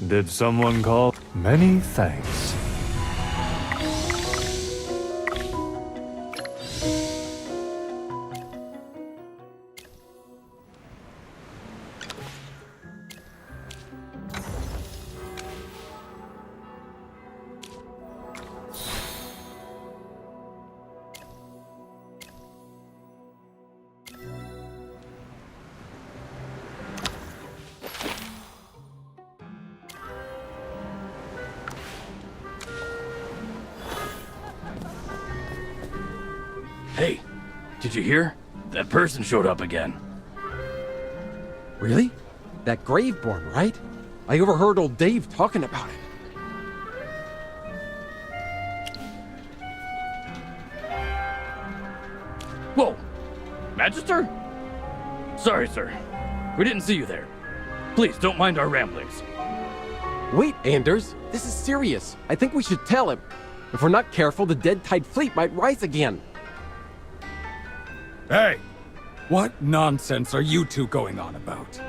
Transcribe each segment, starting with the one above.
Did someone call? Many thanks. Hey, did you hear? That person showed up again. Really? That Graveborn, right? I overheard old Dave talking about it. Whoa! Magister? Sorry, sir. We didn't see you there. Please, don't mind our ramblings. Wait, Anders, this is serious. I think we should tell him. If we're not careful, the Dead Tide fleet might rise again. Hey! What nonsense are you two going on about?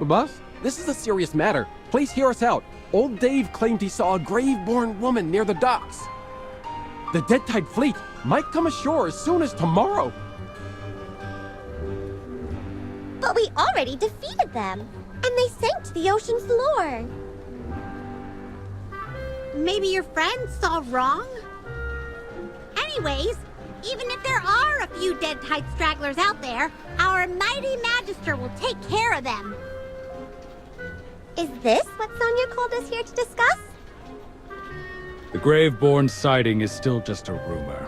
But boss, this is a serious matter. Please hear us out. Old Dave claimed he saw a Graveborn woman near the docks. The Dead Tide fleet might come ashore as soon as tomorrow. But we already defeated them, and they sank to the ocean floor. Maybe your friends saw wrong? Anyways, even if there are a few Dead Tide stragglers out there, our mighty Magister will take care of them. Is this what Sonia called us here to discuss? The Graveborn sighting is still just a rumor.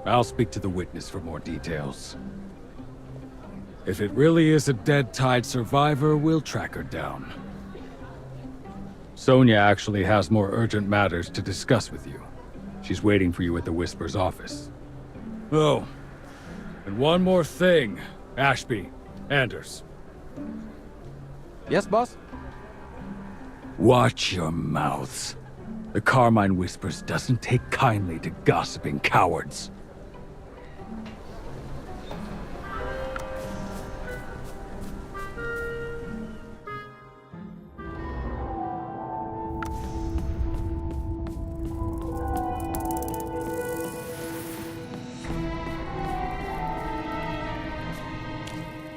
I'll speak to the witness for more details. If it really is a Dead Tide survivor, we'll track her down. Sonia actually has more urgent matters to discuss with you. She's waiting for you at the Whisper's office. Oh, and one more thing, Ashby, Anders. Yes, boss? Watch your mouths. The Carmine Whispers doesn't take kindly to gossiping cowards.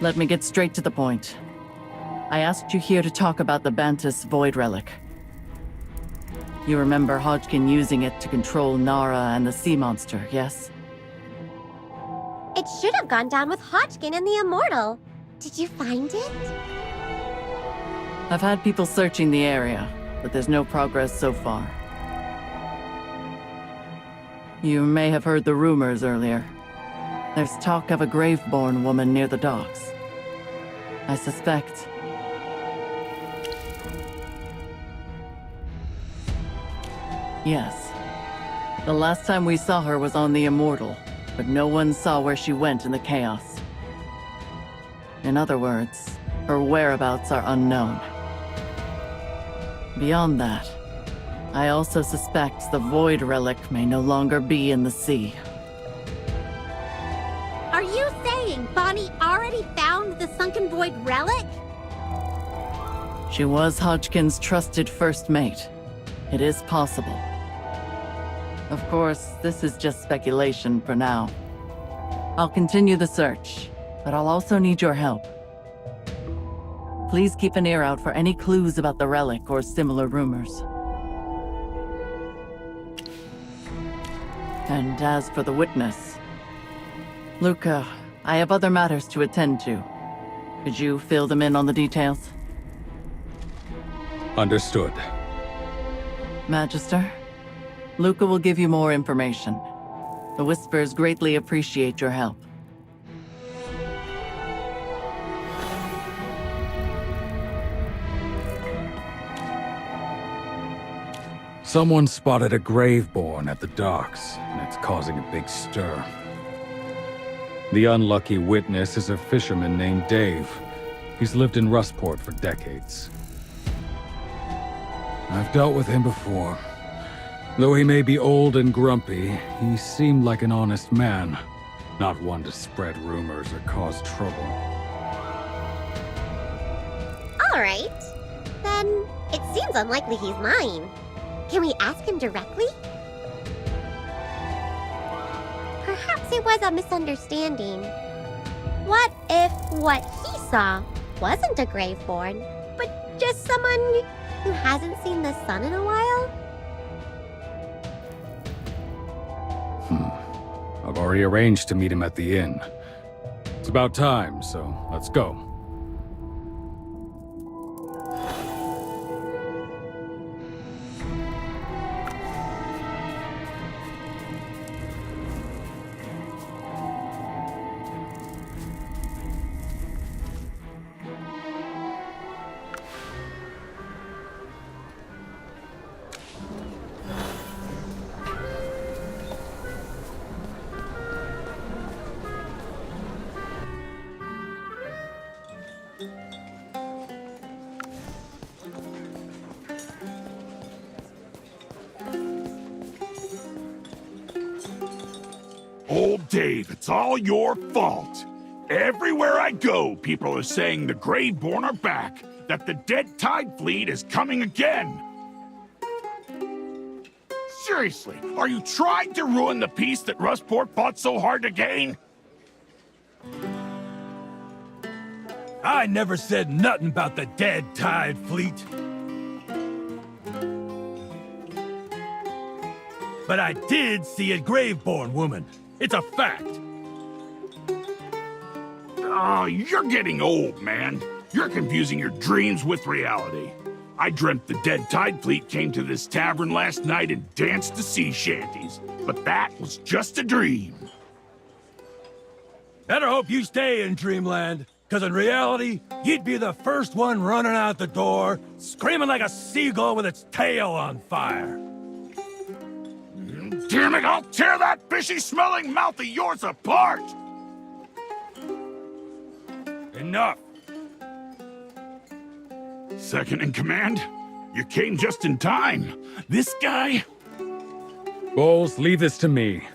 Let me get straight to the point. I asked you here to talk about the Bantus Void Relic. You remember Hodgkin using it to control Nara and the sea monster, yes? It should have gone down with Hodgkin and the Immortal. Did you find it? I've had people searching the area, but there's no progress so far. You may have heard the rumors earlier. There's talk of a Graveborn woman near the docks. I suspect... Yes. The last time we saw her was on the Immortal, but no one saw where she went in the chaos. In other words, her whereabouts are unknown. Beyond that, I also suspect the Void Relic may no longer be in the sea. Are you saying Bonnie already found the Sunken Void Relic? She was Hodgkin's trusted first mate. It is possible. Of course, this is just speculation for now. I'll continue the search, but I'll also need your help. Please keep an ear out for any clues about the relic or similar rumors. And as for the witness, Luca, I have other matters to attend to. Could you fill them in on the details? Understood. Magister, Luca will give you more information. The Whispers greatly appreciate your help. Someone spotted a Graveborn at the docks, and it's causing a big stir. The unlucky witness is a fisherman named Dave. He's lived in Rustport for decades. I've dealt with him before. Though he may be old and grumpy, he seemed like an honest man, not one to spread rumors or cause trouble. All right. Then It seems unlikely he's lying. Can we ask him directly? Perhaps it was a misunderstanding. What if what he saw wasn't a Graveborn, but just someone who hasn't seen the sun in a while? I've already arranged to meet him at the inn. It's about time, so let's go. Old Dave, it's all your fault. Everywhere I go, people are saying the Graveborn are back, that the Dead Tide fleet is coming again. Seriously, are you trying to ruin the peace that Rustport fought so hard to gain? I never said nothing about the Dead Tide fleet. But I did see a Graveborn woman. It's a fact. Oh, you're getting old, man. You're confusing your dreams with reality. I dreamt the Dead Tide fleet came to this tavern last night and danced to sea shanties, but that was just a dream. Better hope you stay in Dreamland, because in reality, you'd be the first one running out the door, screaming like a seagull with its tail on fire. Damn it, I'll tear that fishy-smelling mouth of yours apart! Enough. Second in command, you came just in time. This guy... Bowles, leave this to me.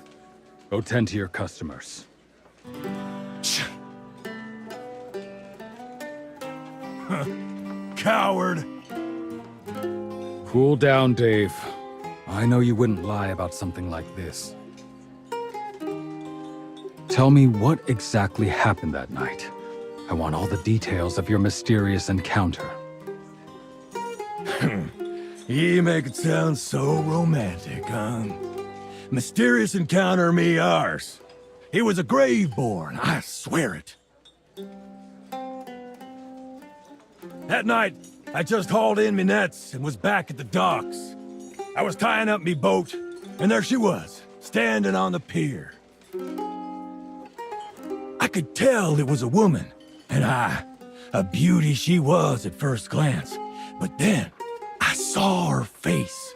Go tend to your customers. Coward. Cool down, Dave. I know you wouldn't lie about something like this. Tell me what exactly happened that night. I want all the details of your mysterious encounter. You make it sound so romantic, huh? Mysterious encounter me ours. He was a Graveborn, I swear it. That night, I just hauled in me nets and was back at the docks. I was tying up me boat, and there she was, standing on the pier. I could tell it was a woman, and a beauty she was at first glance. But then, I saw her face.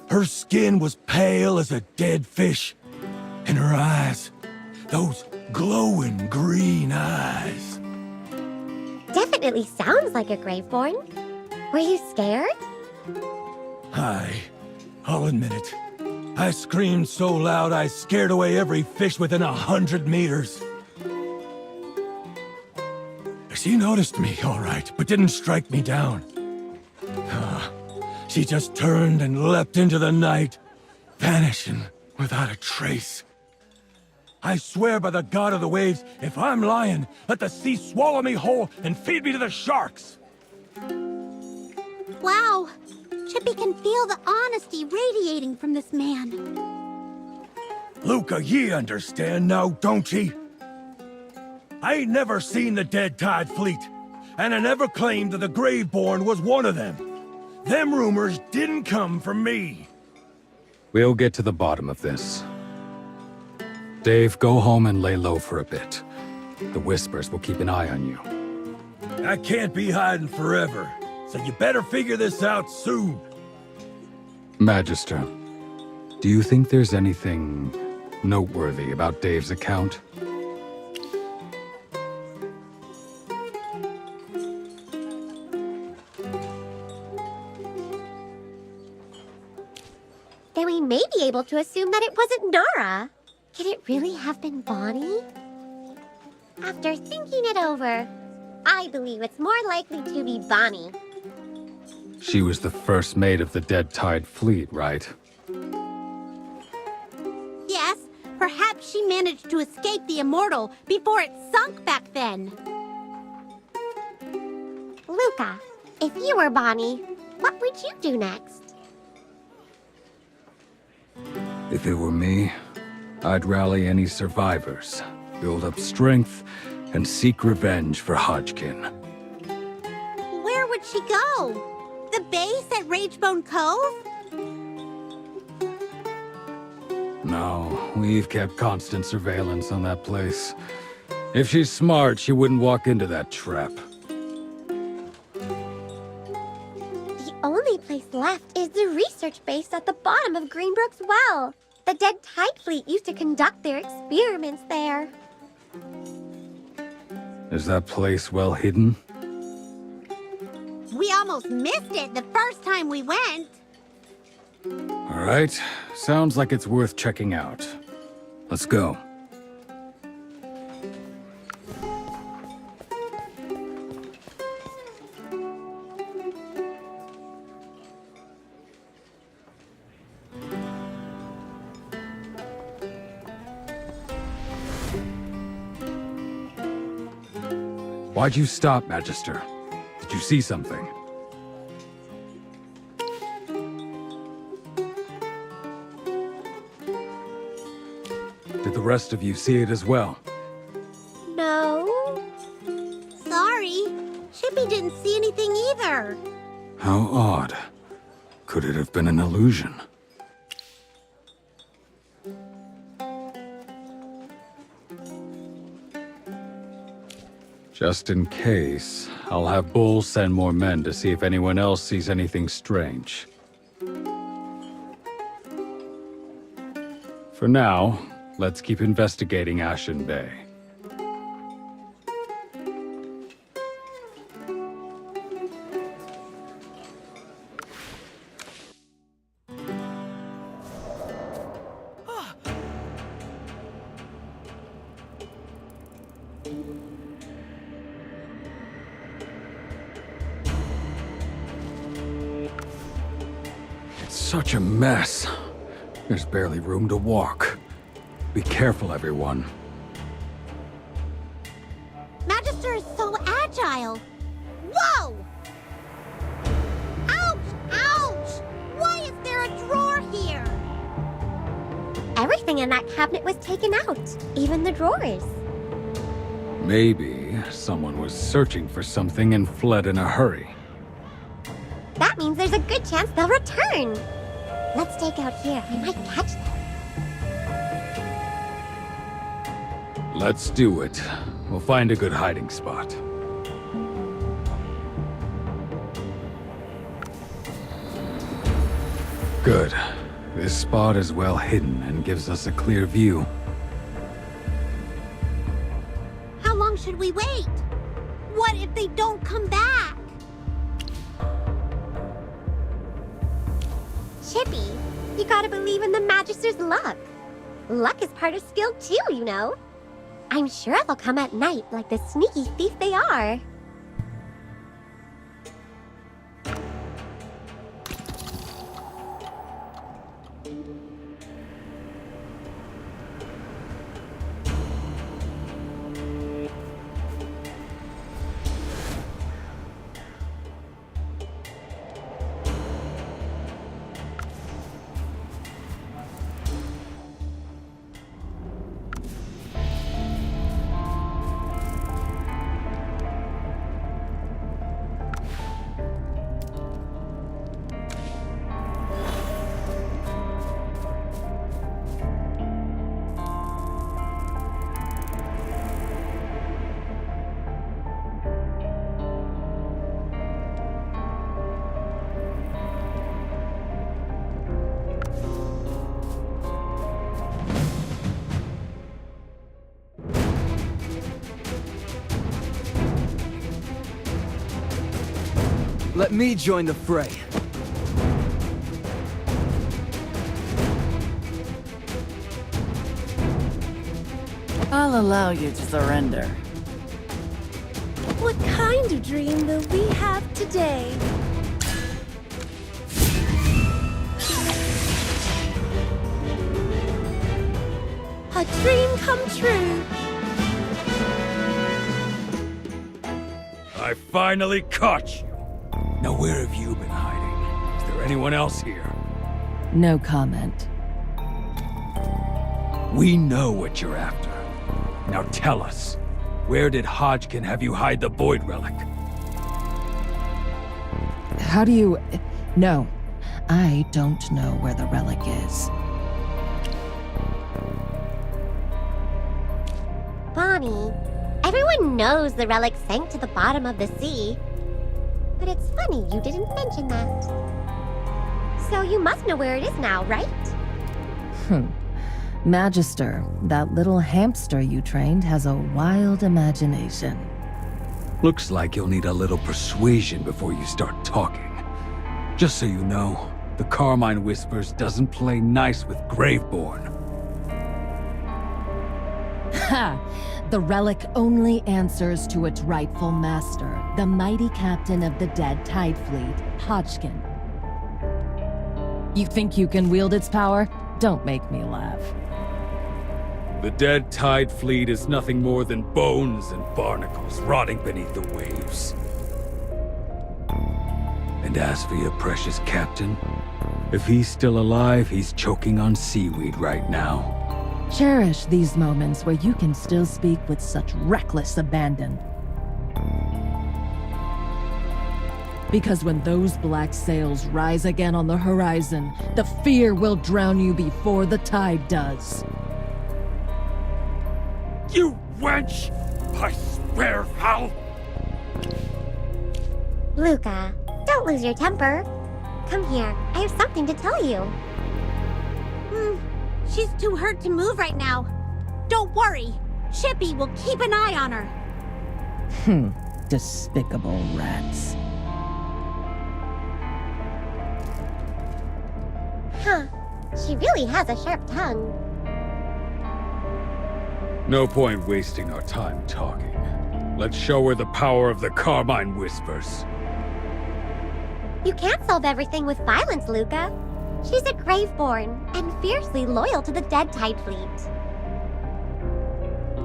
Her skin was pale as a dead fish, and her eyes, those glowing green eyes. Definitely sounds like a Graveborn. Were you scared? I'll admit it. I screamed so loud I scared away every fish within 100 meters. She noticed me, all right, but didn't strike me down. She just turned and leapt into the night, vanishing without a trace. I swear by the god of the waves, if I'm lying, let the sea swallow me whole and feed me to the sharks. Wow. Chippy can feel the honesty radiating from this man. Luca, ye understand now, don't ye? I ain't never seen the Dead Tide fleet, and I never claimed that the Graveborn was one of them. Them rumors didn't come from me. We'll get to the bottom of this. Dave, go home and lay low for a bit. The Whispers will keep an eye on you. I can't be hiding forever, so you better figure this out soon. Magister, do you think there's anything noteworthy about Dave's account? Then we may be able to assume that it wasn't Nara. Could it really have been Bonnie? After thinking it over, I believe it's more likely to be Bonnie. She was the first mate of the Dead Tide Fleet, right? Yes, perhaps she managed to escape the Immortal before it sunk back then. Luca, if you were Bonnie, what would you do next? If it were me, I'd rally any survivors, build up strength, and seek revenge for Hodgkin. Where would she go? The base at Ragebone Cove? No, we've kept constant surveillance on that place. If she's smart, she wouldn't walk into that trap. The only place left is the research base at the bottom of Greenbrook's Well. The Dead Tide Fleet used to conduct their experiments there. Is that place well hidden? We almost missed it the first time we went. All right, sounds like it's worth checking out. Let's go. Why'd you stop, Magister? Did you see something? Did the rest of you see it as well? No. Sorry. Chippy didn't see anything either. How odd. Could it have been an illusion? Just in case, I'll have Bull send more men to see if anyone else sees anything strange. For now, let's keep investigating Ashen Bay. Such a mess. There's barely room to walk. Be careful, everyone. Magister is so agile. Whoa! Ouch! Ouch! Why is there a drawer here? Everything in that cabinet was taken out, even the drawers. Maybe someone was searching for something and fled in a hurry. That means there's a good chance they'll return. Let's take out here. I might catch them. Let's do it. We'll find a good hiding spot. Good. This spot is well hidden and gives us a clear view. How long should we wait? What if they don't come back? Chippy, you gotta believe in the Magister's luck. Luck is part of skill too, you know. I'm sure they'll come at night like the sneaky thief they are. Let me join the fray. I'll allow you to surrender. What kind of dream will we have today? A dream come true. I finally caught you. Now where have you been hiding? Is there anyone else here? No comment. We know what you're after. Now tell us, where did Hodgkin have you hide the Void Relic? How do you... No, I don't know where the relic is. Bonnie, everyone knows the relic sank to the bottom of the sea. But it's funny you didn't mention that. So you must know where it is now, right? Magister, that little hamster you trained has a wild imagination. Looks like you'll need a little persuasion before you start talking. Just so you know, the Carmine Whispers doesn't play nice with Graveborn. Ha! The relic only answers to its rightful master, the mighty captain of the Dead Tide Fleet, Hodgkin. You think you can wield its power? Don't make me laugh. The Dead Tide Fleet is nothing more than bones and barnacles rotting beneath the waves. And as for your precious captain, if he's still alive, he's choking on seaweed right now. Cherish these moments where you can still speak with such reckless abandon. Because when those black sails rise again on the horizon, the fear will drown you before the tide does. You wench! I swear, Hal! Luca, don't lose your temper. Come here, I have something to tell you. She's too hurt to move right now. Don't worry. Chippy will keep an eye on her. Despicable rats. Huh, she really has a sharp tongue. No point wasting our time talking. Let's show her the power of the Carmine Whispers. You can't solve everything with violence, Luca. She's a Graveborn and fiercely loyal to the Dead Tide Fleet.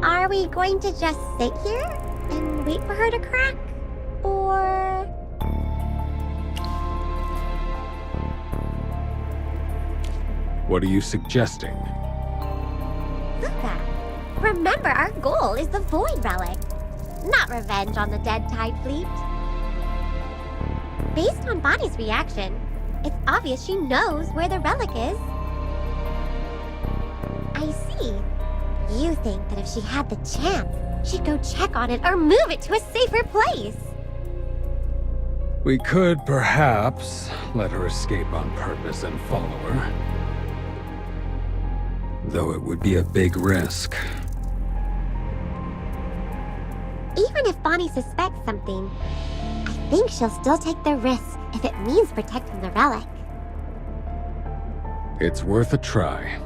Are we going to just sit here and wait for her to crack? Or... What are you suggesting? Luca, remember our goal is the Void Relic, not revenge on the Dead Tide Fleet. Based on Bonnie's reaction, it's obvious she knows where the relic is. I see. You think that if she had the chance, she'd go check on it or move it to a safer place. We could perhaps let her escape on purpose and follow her. Though it would be a big risk. Even if Bonnie suspects something, I think she'll still take the risk if it means protecting the relic. It's worth a try.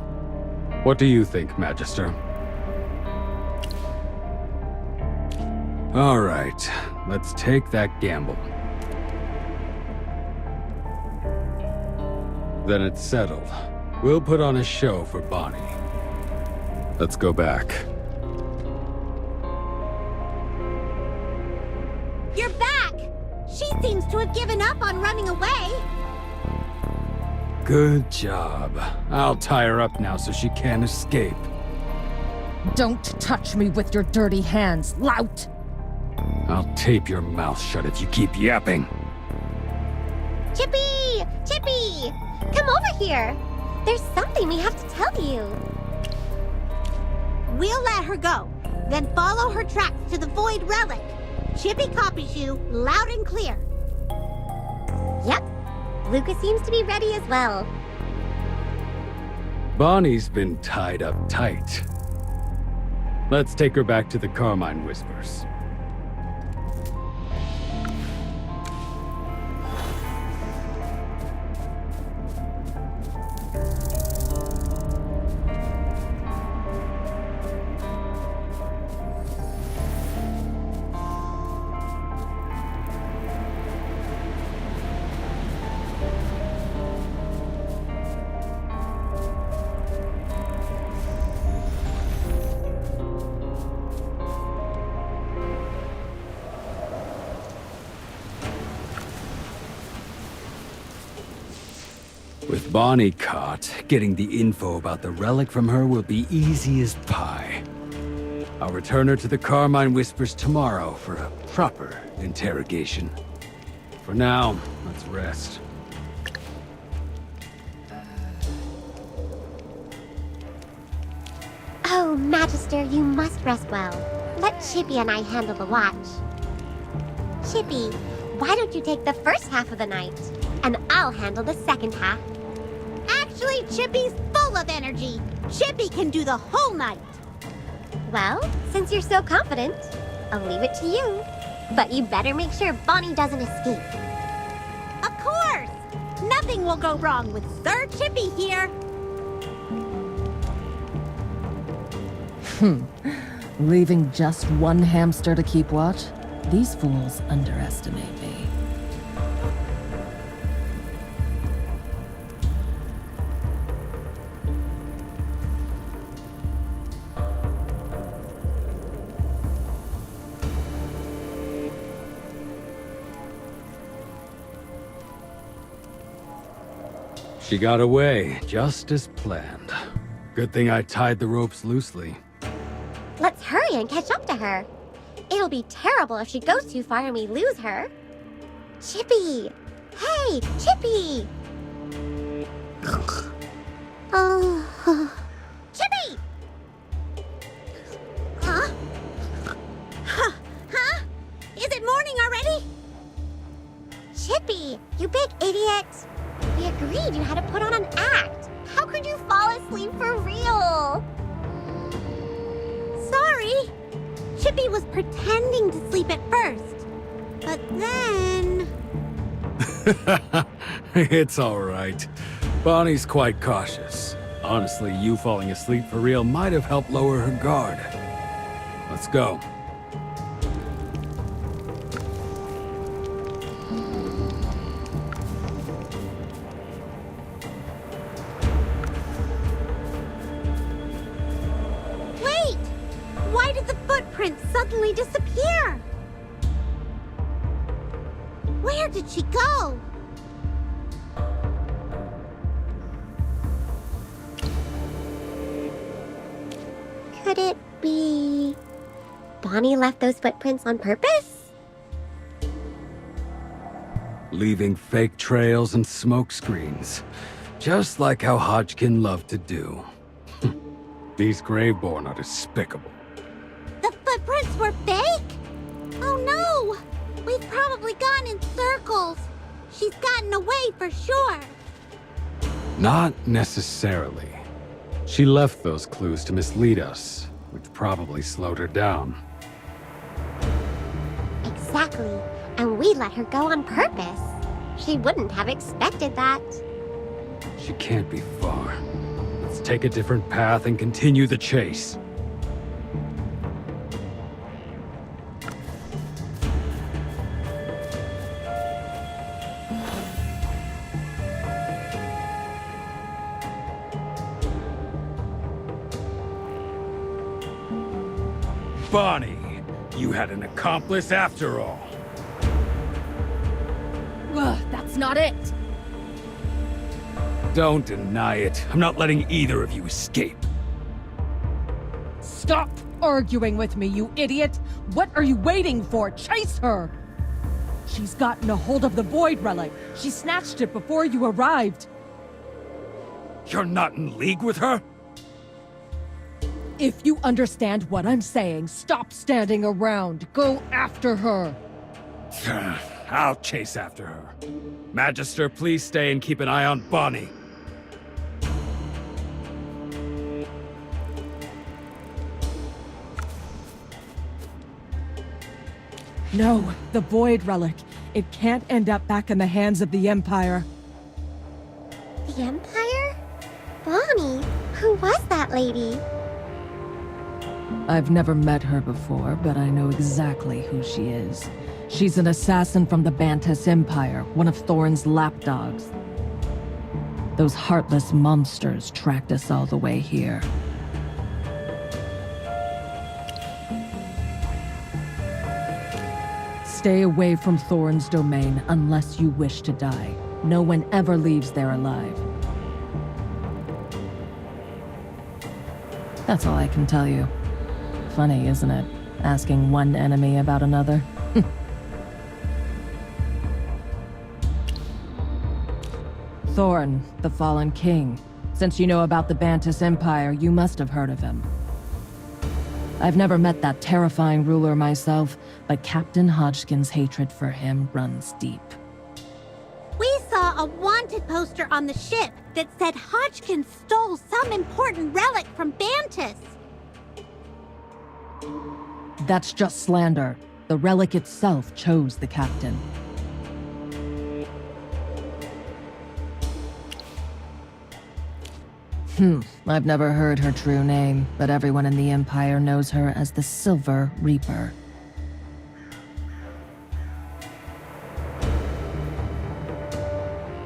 What do you think, Magister? All right, let's take that gamble. Then it's settled. We'll put on a show for Bonnie. Let's go back. You're back! She seems to have given up on running away. Good job. I'll tie her up now so she can't escape. Don't touch me with your dirty hands, lout! I'll tape your mouth shut if you keep yapping. Chippy! Chippy! Come over here! There's something we have to tell you. We'll let her go, then follow her tracks to the Void Relic. Chippy copies you loud and clear. Yep. Luca seems to be ready as well. Bonnie's been tied up tight. Let's take her back to the Carmine Whispers. With Bonnie caught, getting the info about the relic from her will be easy as pie. I'll return her to the Carmine Whispers tomorrow for a proper interrogation. For now, let's rest. Oh, Magister, you must rest well. Let Chippy and I handle the watch. Chippy, why don't you take the first half of the night, and I'll handle the second half. Actually, Chippy's full of energy. Chippy can do the whole night. Well, since you're so confident, I'll leave it to you. But you better make sure Bonnie doesn't escape. Of course! Nothing will go wrong with Sir Chippy here. Leaving just one hamster to keep watch? These fools underestimate me. She got away, just as planned. Good thing I tied the ropes loosely. Let's hurry and catch up to her. It'll be terrible if she goes too far and we lose her. Chippy! Hey, Chippy! Chippy! Huh? Huh? Is it morning already? Chippy, you big idiot! We agreed you had to put on an act. How could you fall asleep for real? Sorry. Chippy was pretending to sleep at first. But then... It's all right. Bonnie's quite cautious. Honestly, you falling asleep for real might have helped lower her guard. Let's go. Wait! Why did the footprints suddenly disappear? Where did she go? Could it be... Bonnie left those footprints on purpose? Leaving fake trails and smoke screens. Just like how Hodgkin loved to do. These Graveborn are despicable. The footprints were fake? Oh no! We've probably gone in circles. She's gotten away for sure. Not necessarily. She left those clues to mislead us, which probably slowed her down. Exactly. And we let her go on purpose. She wouldn't have expected that. She can't be far. Let's take a different path and continue the chase. Bonnie, you had an accomplice after all. Ugh, that's not it. Don't deny it. I'm not letting either of you escape. Stop arguing with me, you idiot! What are you waiting for? Chase her! She's gotten a hold of the Void Relic. She snatched it before you arrived. You're not in league with her? If you understand what I'm saying, stop standing around. Go after her. I'll chase after her. Magister, please stay and keep an eye on Bonnie. No, the Void Relic. It can't end up back in the hands of the Empire. The Empire? Bonnie, who was that lady? I've never met her before, but I know exactly who she is. She's an assassin from the Bantus Empire, one of Thorn's lapdogs. Those heartless monsters tracked us all the way here. Stay away from Thorn's domain unless you wish to die. No one ever leaves there alive. That's all I can tell you. Funny, isn't it? Asking one enemy about another. Thorn, the fallen king. Since you know about the Bantus Empire, you must have heard of him. I've never met that terrifying ruler myself, but Captain Hodgkin's hatred for him runs deep. We saw a wanted poster on the ship that said Hodgkin stole some important relic from Bantus. That's just slander. The relic itself chose the captain. I've never heard her true name, but everyone in the Empire knows her as the Silver Reaper.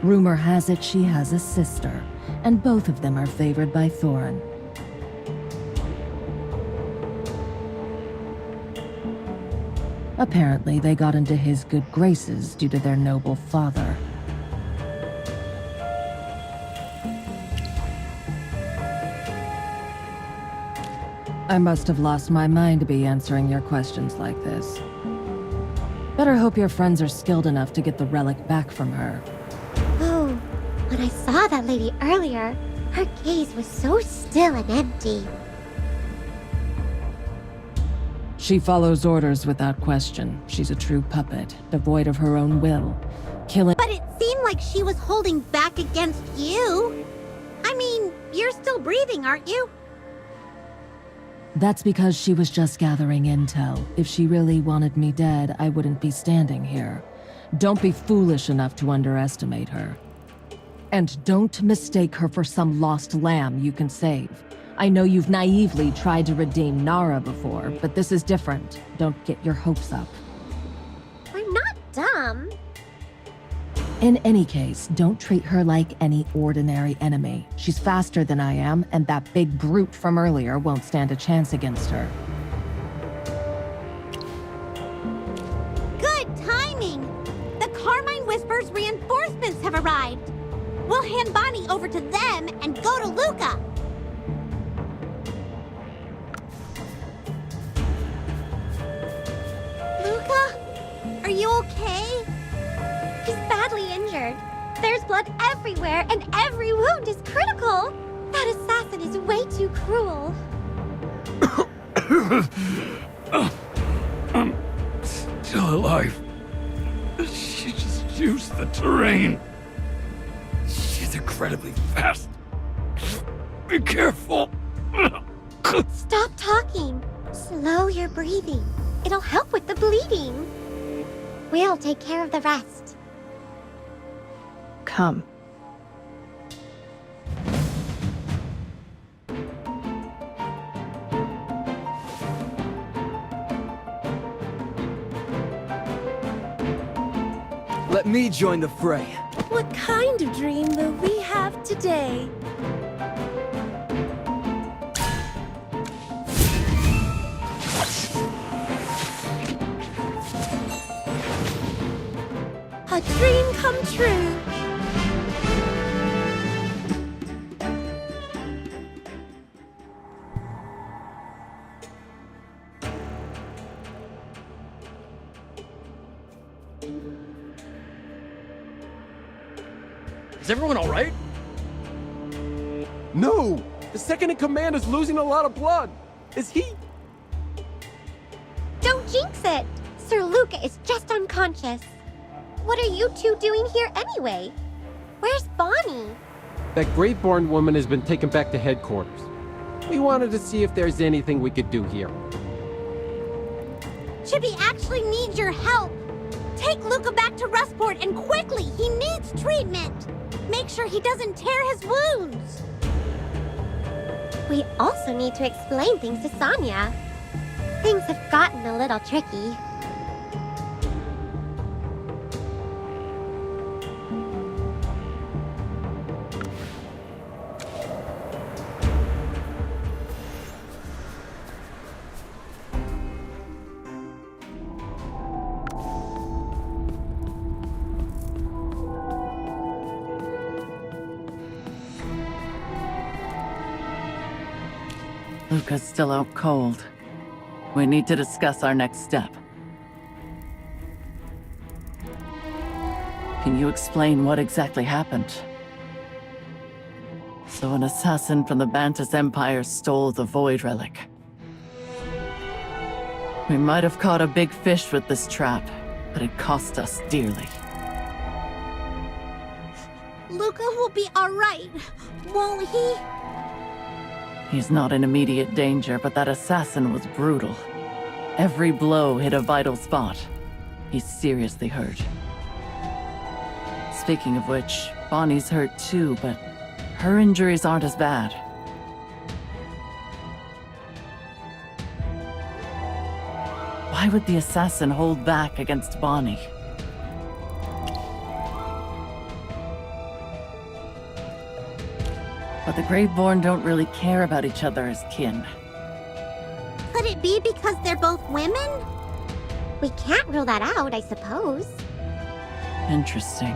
Rumor has it she has a sister, and both of them are favored by Thorin. Apparently, they got into his good graces due to their noble father. I must have lost my mind to be answering your questions like this. Better hope your friends are skilled enough to get the relic back from her. Oh, when I saw that lady earlier, her gaze was so still and empty. She follows orders without question. She's a true puppet, devoid of her own will. Killing— But it seemed like she was holding back against you. I mean, you're still breathing, aren't you? That's because she was just gathering intel. If she really wanted me dead, I wouldn't be standing here. Don't be foolish enough to underestimate her. And don't mistake her for some lost lamb you can save. I know you've naively tried to redeem Nara before, but this is different. Don't get your hopes up. I'm not dumb. In any case, don't treat her like any ordinary enemy. She's faster than I am, and that big brute from earlier won't stand a chance against her. Good timing! The Carmine Whispers reinforcements have arrived. We'll hand Bonnie over to them and go to Luca. Luca? Are you okay? He's badly injured. There's blood everywhere, and every wound is critical. That assassin is way too cruel. I'm still alive. She just used the terrain. She's incredibly fast. Be careful. Stop talking. Slow your breathing. It'll help with the bleeding. We'll take care of the rest. Come. Let me join the fray. What kind of dream will we have today? A dream come true. Is everyone all right? No! The second in command is losing a lot of blood. Is he? Don't jinx it. Sir Luca is just unconscious. What are you two doing here anyway? Where's Bonnie? That Graveborn woman has been taken back to headquarters. We wanted to see if there's anything we could do here. Chibi actually needs your help. Take Luca back to Rustport and quickly! He needs treatment! Make sure he doesn't tear his wounds! We also need to explain things to Sonya. Things have gotten a little tricky. Luca's still out cold. We need to discuss our next step. Can you explain what exactly happened? So an assassin from the Bantus Empire stole the Void Relic. We might have caught a big fish with this trap, but it cost us dearly. Luca will be alright, won't he? He's not in immediate danger, but that assassin was brutal. Every blow hit a vital spot. He's seriously hurt. Speaking of which, Bonnie's hurt too, but her injuries aren't as bad. Why would the assassin hold back against Bonnie? But the Graveborn don't really care about each other as kin. Could it be because they're both women? We can't rule that out, I suppose. Interesting.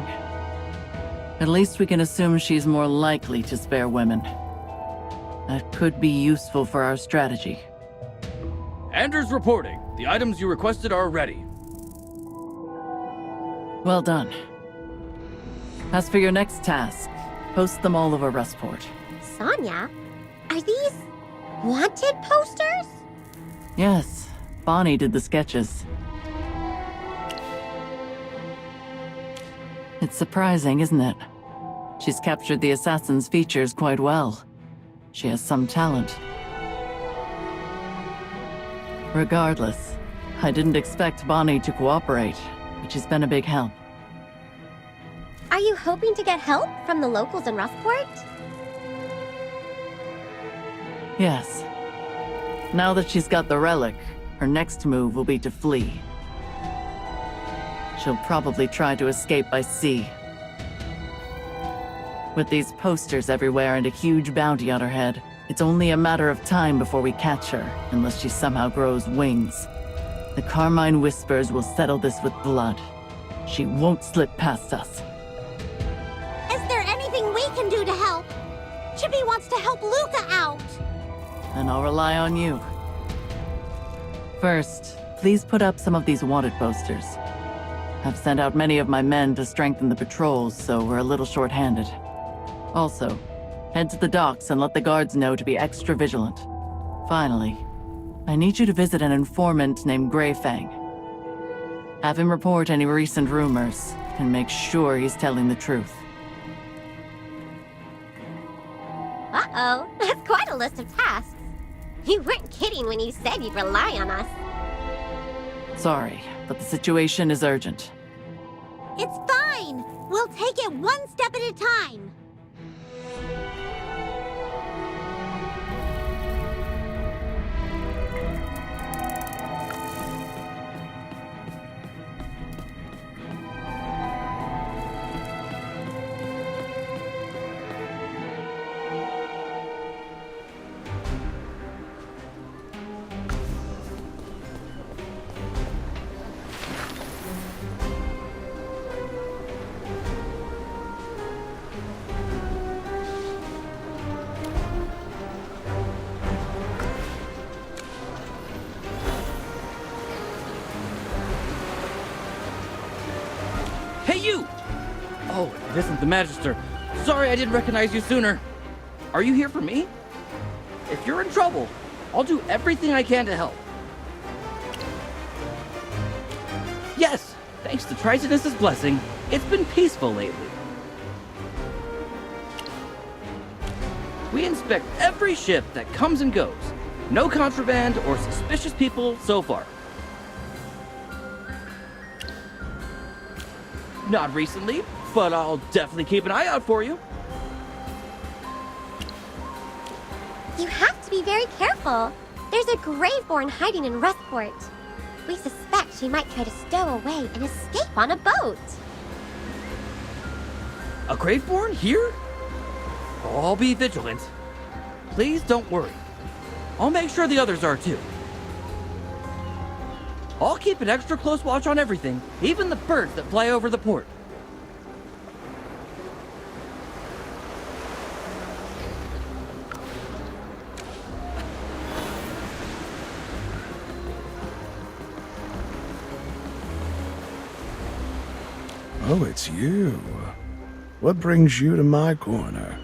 At least we can assume she's more likely to spare women. That could be useful for our strategy. Anders reporting. The items you requested are ready. Well done. As for your next task, post them all over Rustport. Sonia? Are these wanted posters? Yes, Bonnie did the sketches. It's surprising, isn't it? She's captured the assassin's features quite well. She has some talent. Regardless, I didn't expect Bonnie to cooperate, but she's been a big help. Are you hoping to get help from the locals in Rustport? Yes. Now that she's got the relic, her next move will be to flee. She'll probably try to escape by sea. With these posters everywhere and a huge bounty on her head, it's only a matter of time before we catch her, unless she somehow grows wings. The Carmine Whispers will settle this with blood. She won't slip past us. Is there anything we can do to help? Chippy wants to help Luca out. And I'll rely on you. First, please put up some of these wanted posters. I've sent out many of my men to strengthen the patrols, so we're a little short-handed. Also, head to the docks and let the guards know to be extra vigilant. Finally, I need you to visit an informant named Greyfang. Have him report any recent rumors, and make sure he's telling the truth. Uh-oh, that's quite a list of tasks. You weren't kidding when you said you'd rely on us. Sorry, but the situation is urgent. It's fine. We'll take it one step at a time. Hey, you! Oh, it isn't the Magister. Sorry I didn't recognize you sooner. Are you here for me? If you're in trouble, I'll do everything I can to help. Yes, thanks to Tritonus' blessing, it's been peaceful lately. We inspect every ship that comes and goes. No contraband or suspicious people so far. Not recently, but I'll definitely keep an eye out for you. You have to be very careful. There's a Graveborn hiding in Rustport. We suspect she might try to stow away and escape on a boat. A Graveborn here? I'll be vigilant. Please don't worry. I'll make sure the others are too. I'll keep an extra close watch on everything, even the birds that fly over the port. Oh, it's you. What brings you to my corner?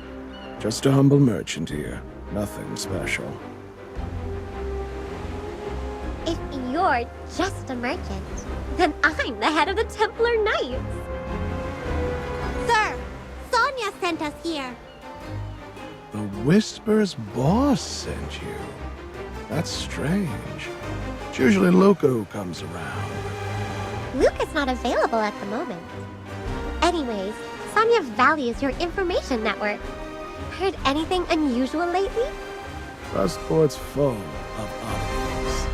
Just a humble merchant here. Nothing special. If you're just a merchant, then I'm the head of the Templar Knights. Sir, Sonia sent us here. The Whisper's boss sent you. That's strange. It's usually Luca who comes around. Luke is not available at the moment. Anyways, Sonia values your information network. Heard anything unusual lately? Rustport's full of oddities.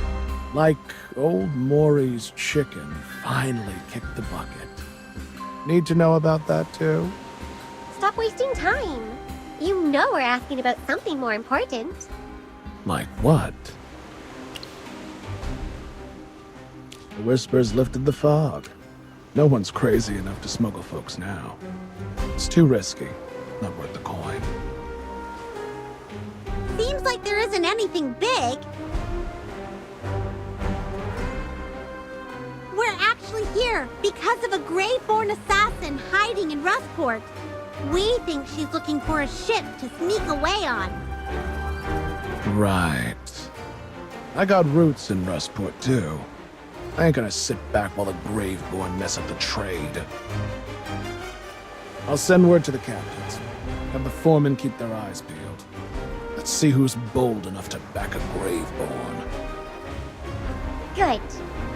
Like old Maury's chicken finally kicked the bucket. Need to know about that too? Stop wasting time. You know we're asking about something more important. Like what? The Whispers lifted the fog. No one's crazy enough to smuggle folks now. It's too risky. Not worth the coin. Seems like there isn't anything big. We're actually here because of a Graveborn assassin hiding in Rustport. We think she's looking for a ship to sneak away on. Right. I got roots in Rustport too. I ain't gonna sit back while the Graveborn mess up the trade. I'll send word to the captains. Have the foremen keep their eyes peeled. Let's see who's bold enough to back a Graveborn. Good.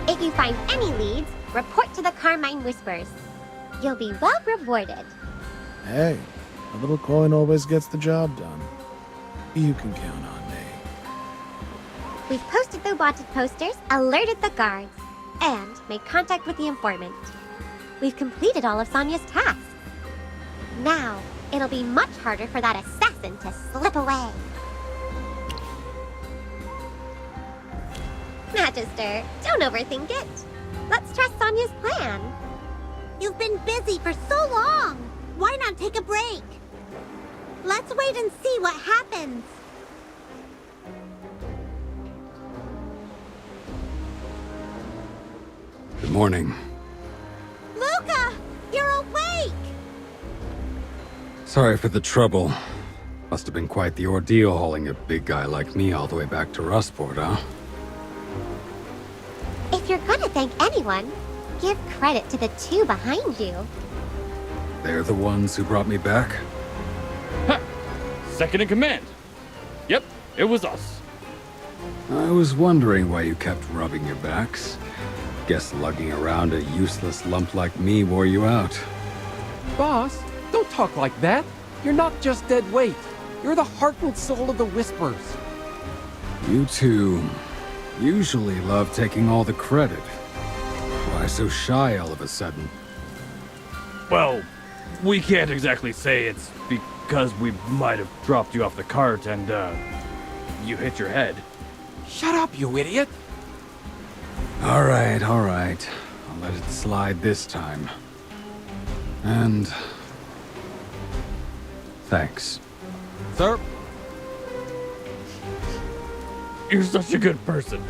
If you find any leads, report to the Carmine Whispers. You'll be well rewarded. Hey, a little coin always gets the job done. You can count on me. We've posted the wanted posters, alerted the guards, and made contact with the informant. We've completed all of Sonia's tasks. Now, it'll be much harder for that assassin to slip away. Magister, don't overthink it. Let's trust Sonia's plan. You've been busy for so long. Why not take a break? Let's wait and see what happens. Good morning. Luca, you're awake! Sorry for the trouble. Must have been quite the ordeal hauling a big guy like me all the way back to Rustport, huh? If you're gonna thank anyone, give credit to the two behind you. They're the ones who brought me back? Ha! Second in command. Yep, it was us. I was wondering why you kept rubbing your backs. Guess lugging around a useless lump like me wore you out. Boss, don't talk like that. You're not just dead weight. You're the heart and soul of the Whispers. You two usually love taking all the credit. Why so shy all of a sudden? Well, we can't exactly say it's because we might have dropped you off the cart and, you hit your head. Shut up, you idiot! All right. I'll let it slide this time. And... thanks. Sir? You're such a good person.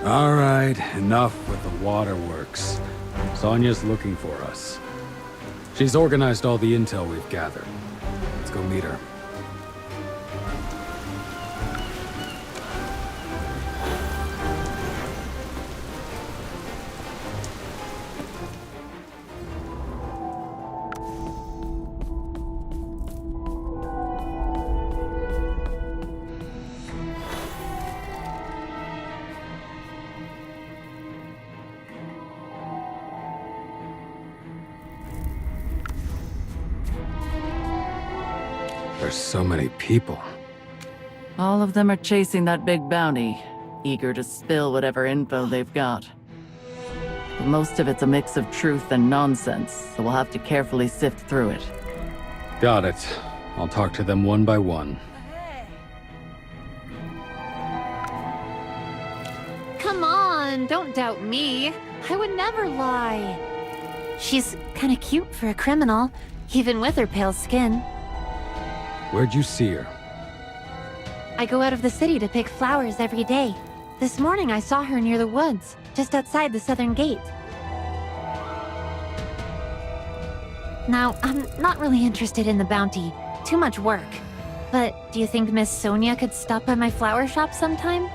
All right, enough with the waterworks. Sonia's looking for us. She's organized all the intel we've gathered. Let's go meet her. There's so many people. All of them are chasing that big bounty, eager to spill whatever info they've got. But most of it's a mix of truth and nonsense, so we'll have to carefully sift through it. Got it. I'll talk to them one by one. Come on, don't doubt me. I would never lie. She's kinda cute for a criminal, even with her pale skin. Where'd you see her? I go out of the city to pick flowers every day. This morning I saw her near the woods, just outside the southern gate. Now, I'm not really interested in the bounty. Too much work. But do you think Miss Sonia could stop by my flower shop sometime?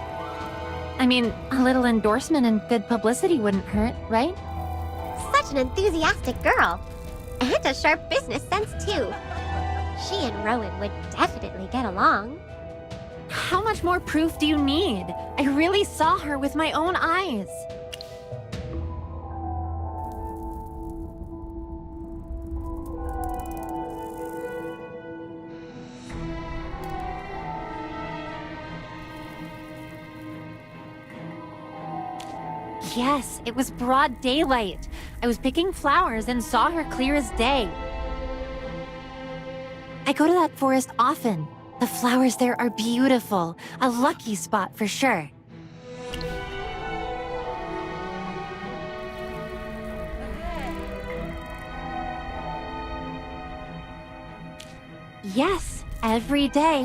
I mean, a little endorsement and good publicity wouldn't hurt, right? Such an enthusiastic girl. And a sharp business sense, too. She and Rowan would definitely get along. How much more proof do you need? I really saw her with my own eyes. Yes, it was broad daylight. I was picking flowers and saw her clear as day. I go to that forest often. The flowers there are beautiful. A lucky spot for sure. Yes, every day.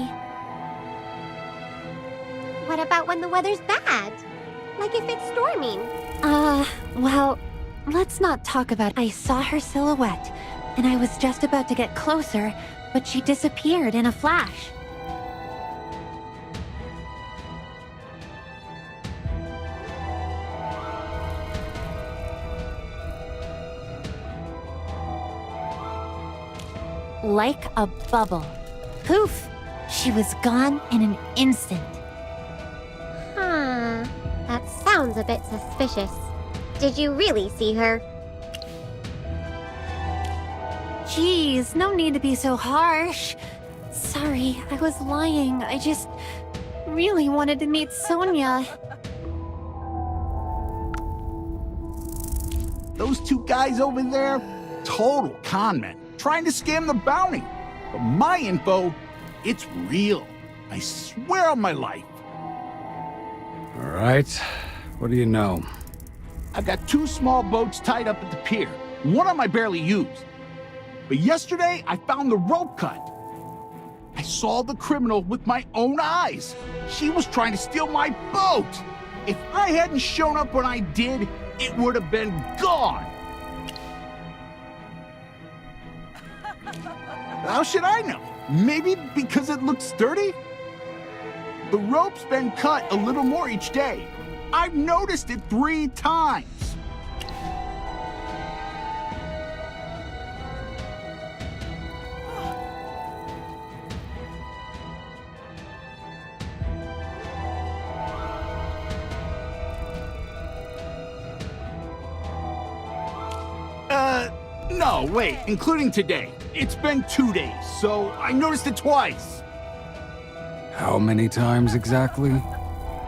What about when the weather's bad? Like if it's storming? Well, let's not talk about it. I saw her silhouette, and I was just about to get closer, but she disappeared in a flash. Like a bubble. Poof! She was gone in an instant. Huh. That sounds a bit suspicious. Did you really see her? Jeez, no need to be so harsh. Sorry, I was lying. I just really wanted to meet Sonia. Those two guys over there, total con men, trying to scam the bounty. But my info, it's real. I swear on my life. All right. What do you know? I've got 2 small boats tied up at the pier. One of them I barely used. But yesterday, I found the rope cut. I saw the criminal with my own eyes. She was trying to steal my boat. If I hadn't shown up when I did, it would have been gone. How should I know? Maybe because it looks sturdy? The rope's been cut a little more each day. I've noticed it 3 times. No, wait, including today. It's been 2 days, so I noticed it twice. How many times exactly?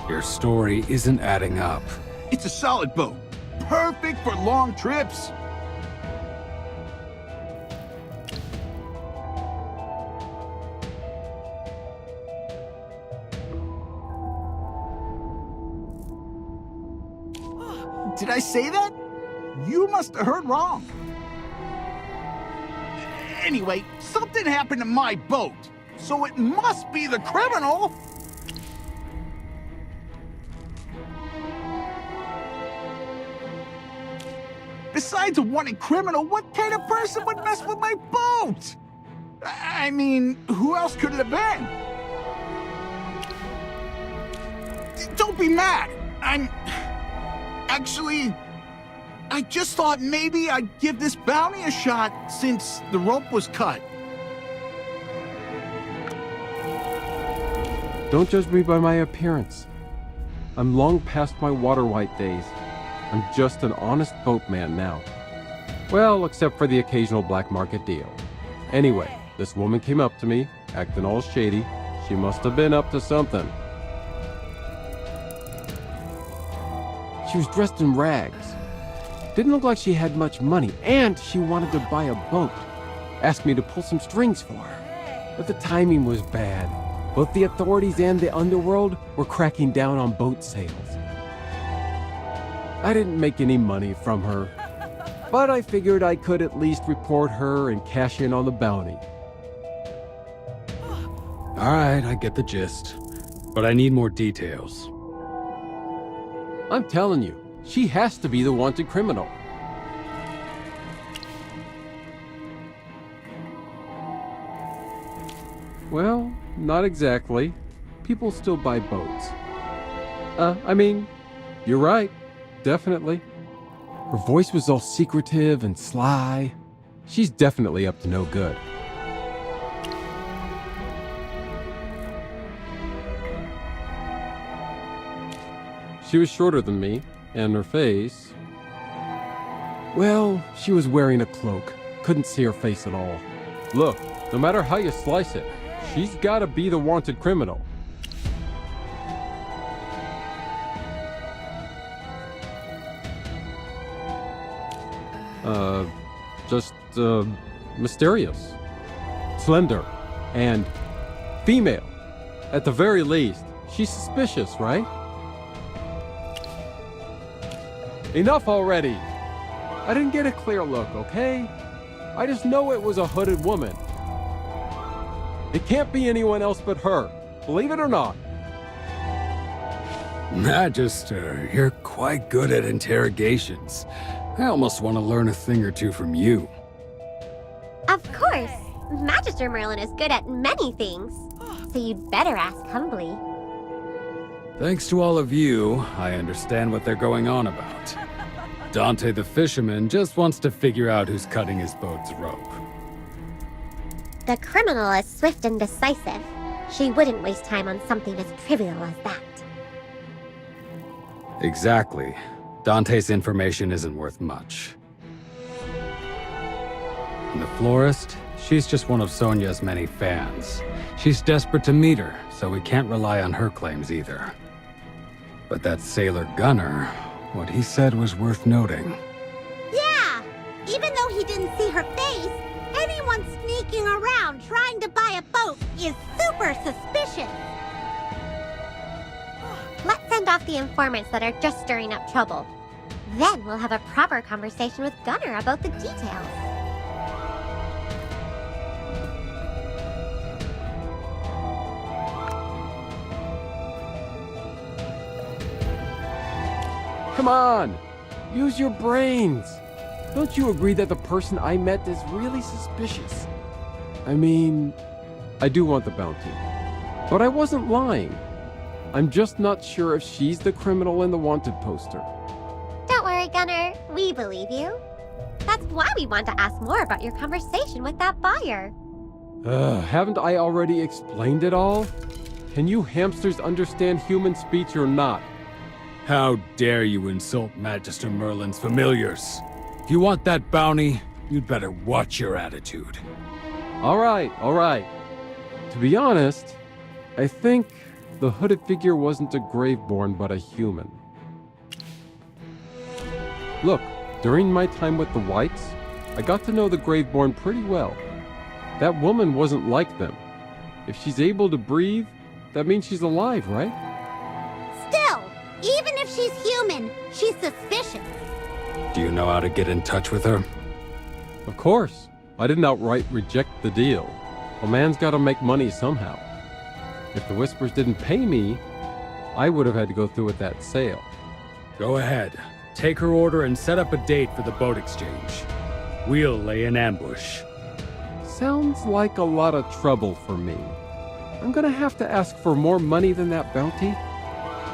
Your story isn't adding up. It's a solid boat. Perfect for long trips. Did I say that? You must have heard wrong. Anyway, something happened to my boat, so it must be the criminal. Besides a wanted criminal, what kind of person would mess with my boat? I mean, who else could it have been? Don't be mad. Actually, I just thought maybe I'd give this bounty a shot since the rope was cut. Don't judge me by my appearance. I'm long past my water white days. I'm just an honest boatman now. Well, except for the occasional black market deal. Anyway, this woman came up to me, acting all shady. She must have been up to something. She was dressed in rags. Didn't look like she had much money, and she wanted to buy a boat. Asked me to pull some strings for her. But the timing was bad. Both the authorities and the underworld were cracking down on boat sales. I didn't make any money from her, but I figured I could at least report her and cash in on the bounty. All right, I get the gist. But I need more details. I'm telling you, she has to be the wanted criminal. Well, not exactly. People still buy boats. You're right. Definitely. Her voice was all secretive and sly. She's definitely up to no good. She was shorter than me, and her face... Well, she was wearing a cloak. Couldn't see her face at all. Look, no matter how you slice it, she's gotta be the wanted criminal. Mysterious, slender, and female. At the very least, she's suspicious, right? Enough already! I didn't get a clear look, okay? I just know it was a hooded woman. It can't be anyone else but her, believe it or not. Magister, you're quite good at interrogations. I almost want to learn a thing or two from you. Of course. Magister Merlin is good at many things. So you'd better ask humbly. Thanks to all of you, I understand what they're going on about. Dante the fisherman just wants to figure out who's cutting his boat's rope. The criminal is swift and decisive. She wouldn't waste time on something as trivial as that. Exactly. Dante's information isn't worth much. And the florist? She's just one of Sonia's many fans. She's desperate to meet her, so we can't rely on her claims either. But that sailor Gunnar, what he said was worth noting. Yeah! Even though he didn't see her face, anyone sneaking around trying to buy a boat is super suspicious. Let's send off the informants that are just stirring up trouble. Then we'll have a proper conversation with Gunnar about the details. Come on! Use your brains! Don't you agree that the person I met is really suspicious? I do want the bounty. But I wasn't lying. I'm just not sure if she's the criminal in the wanted poster. Don't worry, Gunnar. We believe you. That's why we want to ask more about your conversation with that buyer. Haven't I already explained it all? Can you hamsters understand human speech or not? How dare you insult Magister Merlin's familiars? If you want that bounty, you'd better watch your attitude. All right. To be honest, I think the hooded figure wasn't a Graveborn, but a human. Look, during my time with the Whites, I got to know the Graveborn pretty well. That woman wasn't like them. If she's able to breathe, that means she's alive, right? Still, even if she's human, she's suspicious. Do you know how to get in touch with her? Of course. I didn't outright reject the deal. A man's gotta make money somehow. If the Whispers didn't pay me, I would have had to go through with that sale. Go ahead. Take her order and set up a date for the boat exchange. We'll lay an ambush. Sounds like a lot of trouble for me. I'm gonna have to ask for more money than that bounty?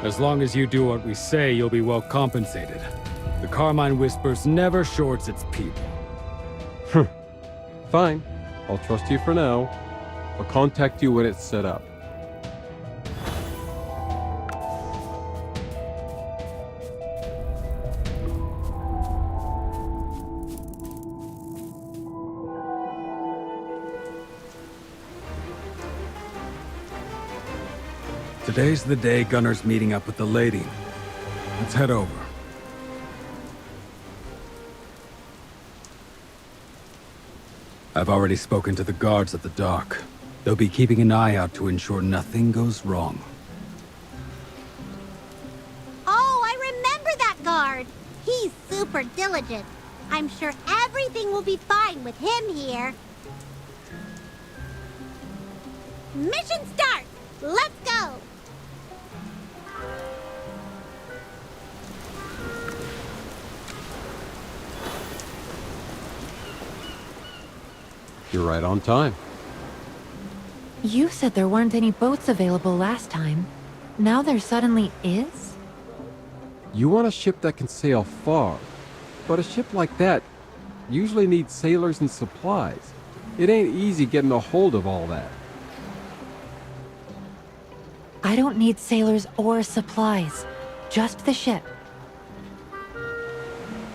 As long as you do what we say, you'll be well compensated. The Carmine Whispers never shorts its people. Fine. I'll trust you for now. I'll contact you when it's set up. Today's the day Gunnar's meeting up with the lady. Let's head over. I've already spoken to the guards at the dock. They'll be keeping an eye out to ensure nothing goes wrong. Oh, I remember that guard. He's super diligent. I'm sure everything will be fine with him here. Mission start! Let's go! You're right on time. You said there weren't any boats available last time. Now there suddenly is? You want a ship that can sail far, but a ship like that usually needs sailors and supplies. It ain't easy getting a hold of all that. I don't need sailors or supplies. Just the ship.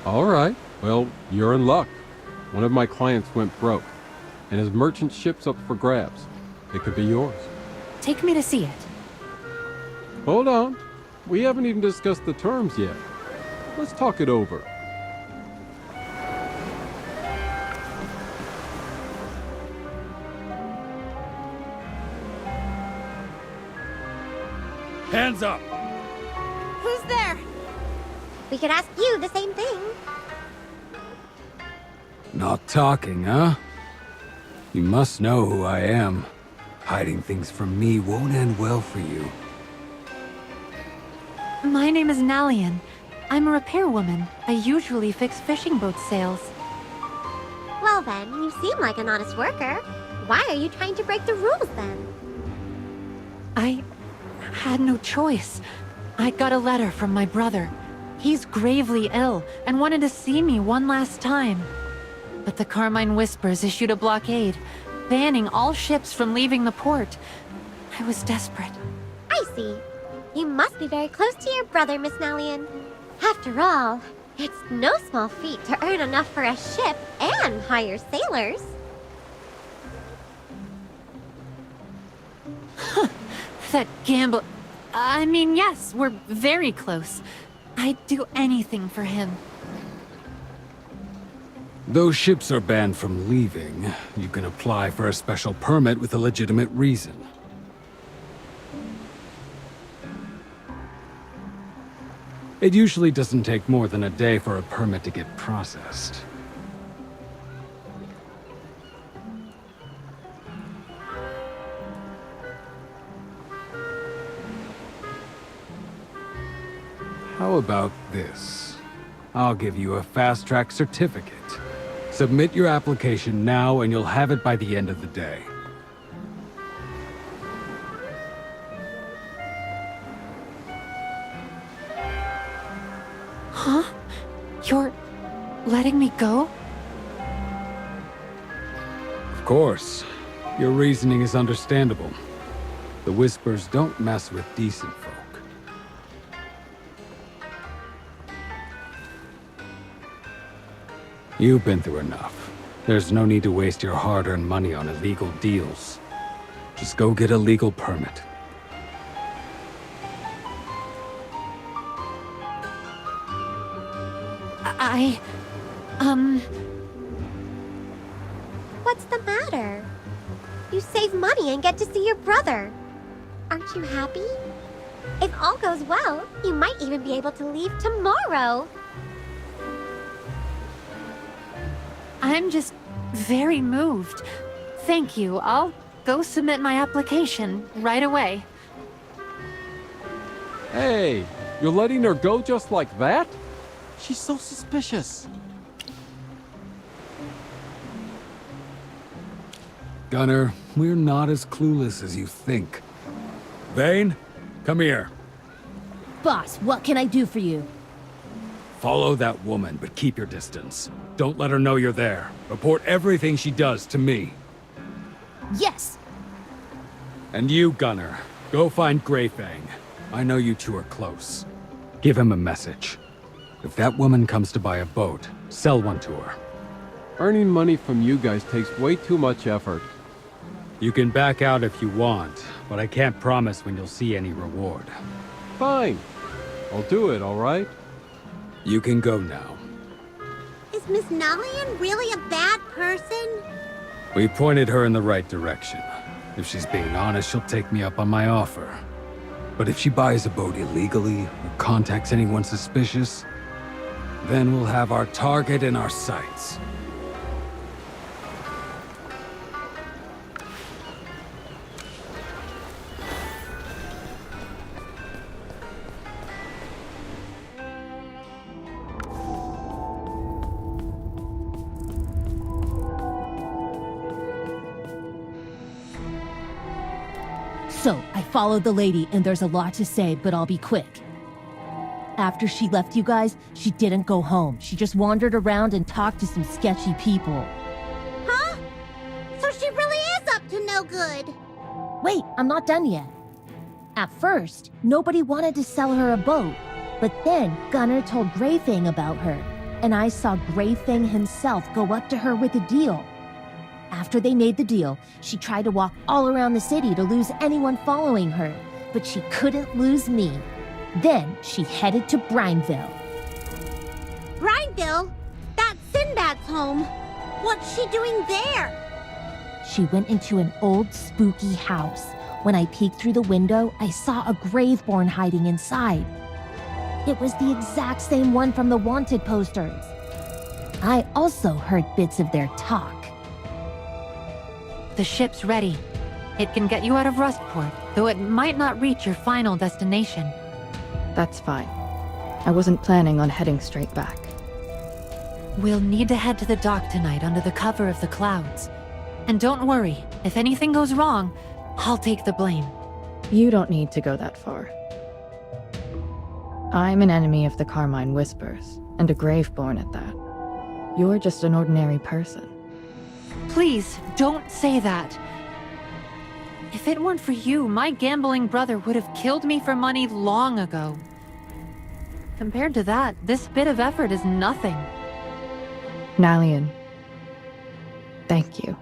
All right. Well, you're in luck. One of my clients went broke, and his merchant ship's up for grabs. It could be yours. Take me to see it. Hold on. We haven't even discussed the terms yet. Let's talk it over. Hands up! Who's there? We could ask you the same thing. Not talking, huh? You must know who I am. Hiding things from me won't end well for you. My name is Nalian. I'm a repairwoman. I usually fix fishing boat sails. Well then, you seem like an honest worker. Why are you trying to break the rules then? I had no choice. I got a letter from my brother. He's gravely ill and wanted to see me one last time. But the Carmine Whispers issued a blockade, banning all ships from leaving the port. I was desperate. I see. You must be very close to your brother, Miss Nalian. After all, it's no small feat to earn enough for a ship and hire sailors. That gamble... I mean, yes, we're very close. I'd do anything for him. Those ships are banned from leaving. You can apply for a special permit with a legitimate reason. It usually doesn't take more than a day for a permit to get processed. How about this? I'll give you a fast-track certificate. Submit your application now and you'll have it by the end of the day. Huh? You're letting me go? Of course. Your reasoning is understandable. The Whispers don't mess with decent folk. You've been through enough. There's no need to waste your hard-earned money on illegal deals. Just go get a legal permit. What's the matter? You save money and get to see your brother. Aren't you happy? If all goes well, you might even be able to leave tomorrow. I'm just very moved. Thank you. I'll go submit my application right away. Hey, you're letting her go just like that? She's so suspicious. Gunner, we're not as clueless as you think. Vane, come here. Boss, what can I do for you? Follow that woman, but keep your distance. Don't let her know you're there. Report everything she does to me. Yes! And you, Gunner, go find Greyfang. I know you two are close. Give him a message. If that woman comes to buy a boat, sell one to her. Earning money from you guys takes way too much effort. You can back out if you want, but I can't promise when you'll see any reward. Fine. I'll do it, all right? You can go now. Is Miss Nalian really a bad person? We pointed her in the right direction. If she's being honest, she'll take me up on my offer. But if she buys a boat illegally, or contacts anyone suspicious, then we'll have our target in our sights. So, I followed the lady, and there's a lot to say, but I'll be quick. After she left you guys, she didn't go home. She just wandered around and talked to some sketchy people. Huh? So she really is up to no good. Wait, I'm not done yet. At first, nobody wanted to sell her a boat, but then Gunnar told Greyfang about her, and I saw Greyfang himself go up to her with a deal. After they made the deal, she tried to walk all around the city to lose anyone following her, but she couldn't lose me. Then she headed to Brineville. Brineville? That's Sinbad's home. What's she doing there? She went into an old spooky house. When I peeked through the window, I saw a Graveborn hiding inside. It was the exact same one from the wanted posters. I also heard bits of their talk. The ship's ready. It can get you out of Rustport, though it might not reach your final destination. That's fine. I wasn't planning on heading straight back. We'll need to head to the dock tonight under the cover of the clouds. And don't worry, if anything goes wrong, I'll take the blame. You don't need to go that far. I'm an enemy of the Carmine Whispers, and a Graveborn at that. You're just an ordinary person. Please, don't say that. If it weren't for you, my gambling brother would have killed me for money long ago. Compared to that, this bit of effort is nothing. Nalian, thank you.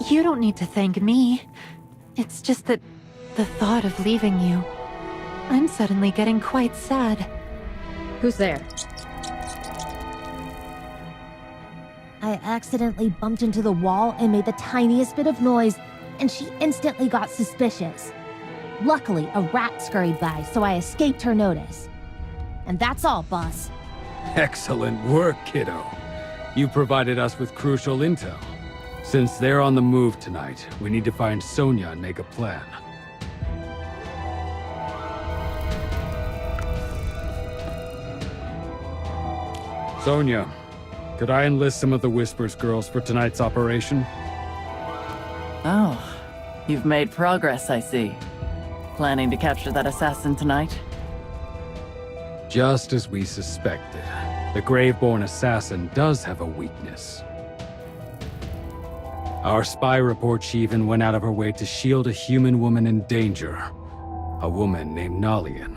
You don't need to thank me. It's just that the thought of leaving you, I'm suddenly getting quite sad. Who's there? I accidentally bumped into the wall and made the tiniest bit of noise, and she instantly got suspicious. Luckily, a rat scurried by, so I escaped her notice. And that's all, boss. Excellent work, kiddo. You provided us with crucial intel. Since they're on the move tonight, we need to find Sonia and make a plan. Sonia, could I enlist some of the Whispers girls for tonight's operation? Oh, you've made progress, I see. Planning to capture that assassin tonight? Just as we suspected, the Graveborn assassin does have a weakness. Our spy report, she even went out of her way to shield a human woman in danger. A woman named Nalian.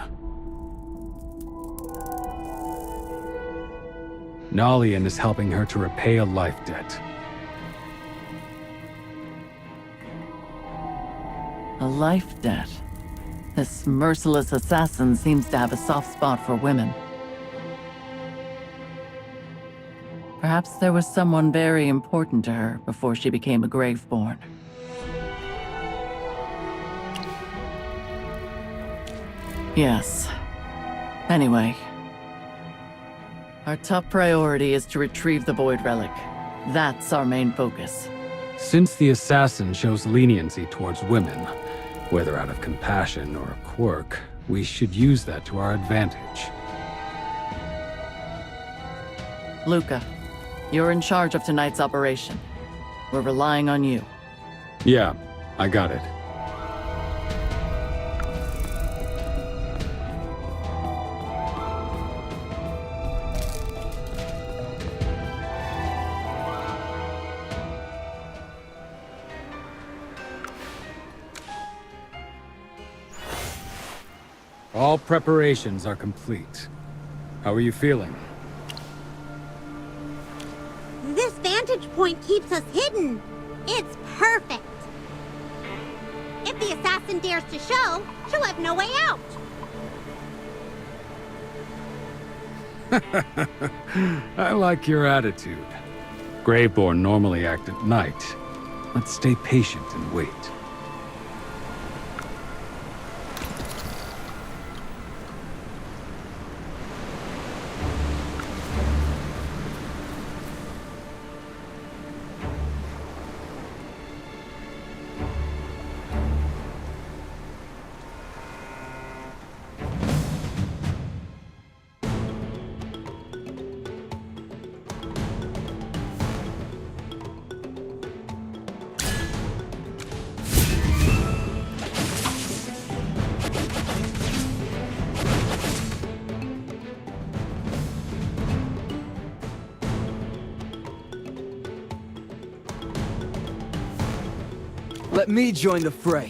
Nalian is helping her to repay a life debt. A life debt. This merciless assassin seems to have a soft spot for women. Perhaps there was someone very important to her before she became a Graveborn. Yes. Anyway, our top priority is to retrieve the Void Relic. That's our main focus. Since the assassin shows leniency towards women, whether out of compassion or a quirk, we should use that to our advantage. Luca, you're in charge of tonight's operation. We're relying on you. Yeah, I got it. All preparations are complete. How are you feeling? This vantage point keeps us hidden. It's perfect. If the assassin dares to show, she'll have no way out. I like your attitude. Graveborn normally act at night. Let's stay patient and wait. Let me join the fray.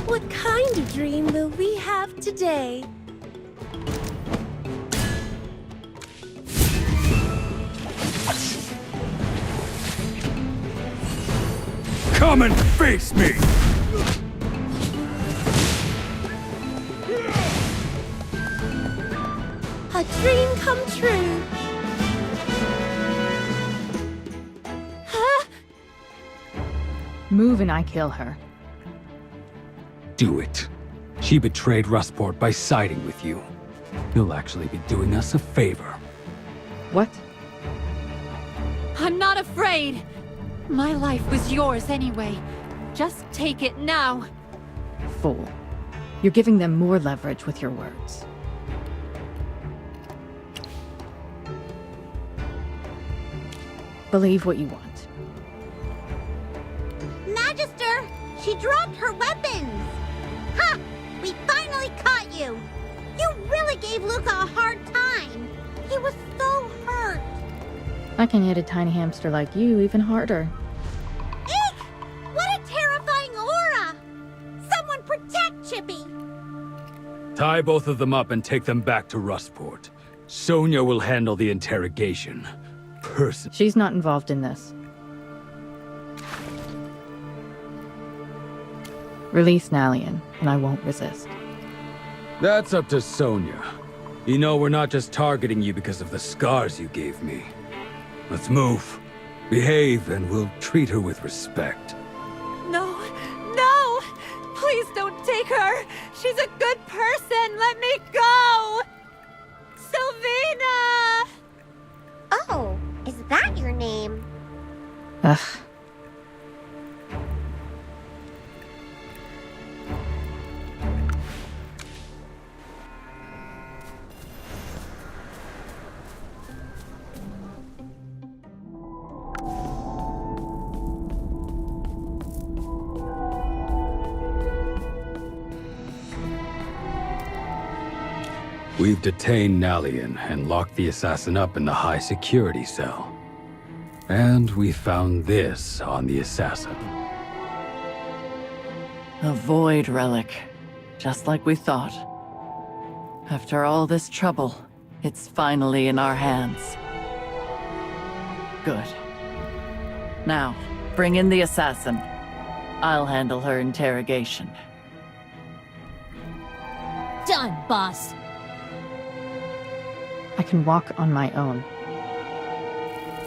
What kind of dream will we have today? Come and face me! A dream come true. Huh? Move and I kill her. Do it. She betrayed Rustport by siding with you. You'll actually be doing us a favor. What? I'm not afraid. My life was yours anyway. Just take it now. Fool. You're giving them more leverage with your words. Believe what you want. Magister, she dropped her weapons! Ha! We finally caught you! You really gave Luca a hard time! He was so hurt! I can hit a tiny hamster like you even harder. Eek! What a terrifying aura! Someone protect Chippy! Tie both of them up and take them back to Rustport. Sonia will handle the interrogation. She's not involved in this. Release Nalian, and I won't resist. That's up to Sonia. You know we're not just targeting you because of the scars you gave me. Let's move. Behave, and we'll treat her with respect. No, no! Please don't take her! She's a good person! Let me go! Sylvina! Oh, is that your name? Ugh. We've detained Nalian and locked the assassin up in the high security cell. And we found this on the assassin. A void relic, just like we thought. After all this trouble, it's finally in our hands. Good. Now, bring in the assassin. I'll handle her interrogation. Done, boss. I can walk on my own.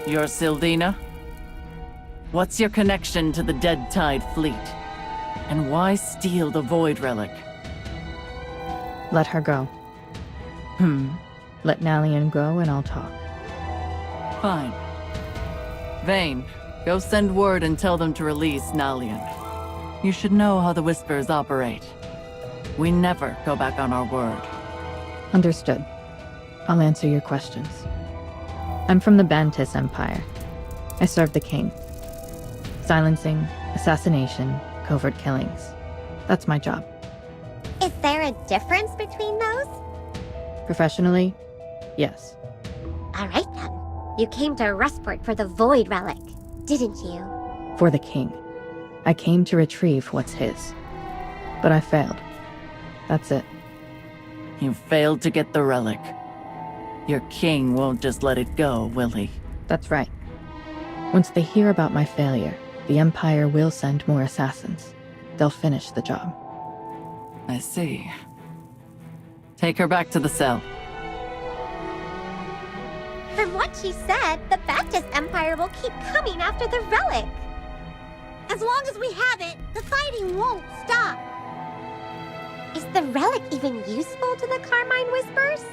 You're Sylvina? What's your connection to the Dead Tide fleet? And why steal the Void Relic? Let her go. Let Nalian go and I'll talk. Fine. Vayne, go send word and tell them to release Nalian. You should know how the Whispers operate. We never go back on our word. Understood. I'll answer your questions. I'm from the Bantis Empire. I serve the king. Silencing, assassination, covert killings. That's my job. Is there a difference between those? Professionally, yes. All right then. You came to Rustport for the Void Relic, didn't you? For the king. I came to retrieve what's his. But I failed. That's it. You failed to get the relic. Your king won't just let it go, will he? That's right. Once they hear about my failure, the Empire will send more assassins. They'll finish the job. I see. Take her back to the cell. From what she said, the Baptist Empire will keep coming after the relic. As long as we have it, the fighting won't stop. Is the relic even useful to the Carmine Whispers?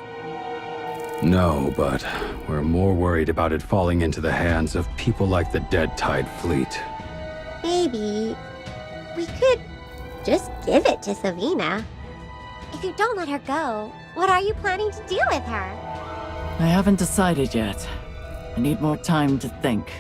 No, but we're more worried about it falling into the hands of people like the Dead Tide fleet. Maybe we could just give it to Savina. If you don't let her go, what are you planning to do with her? I haven't decided yet. I need more time to think.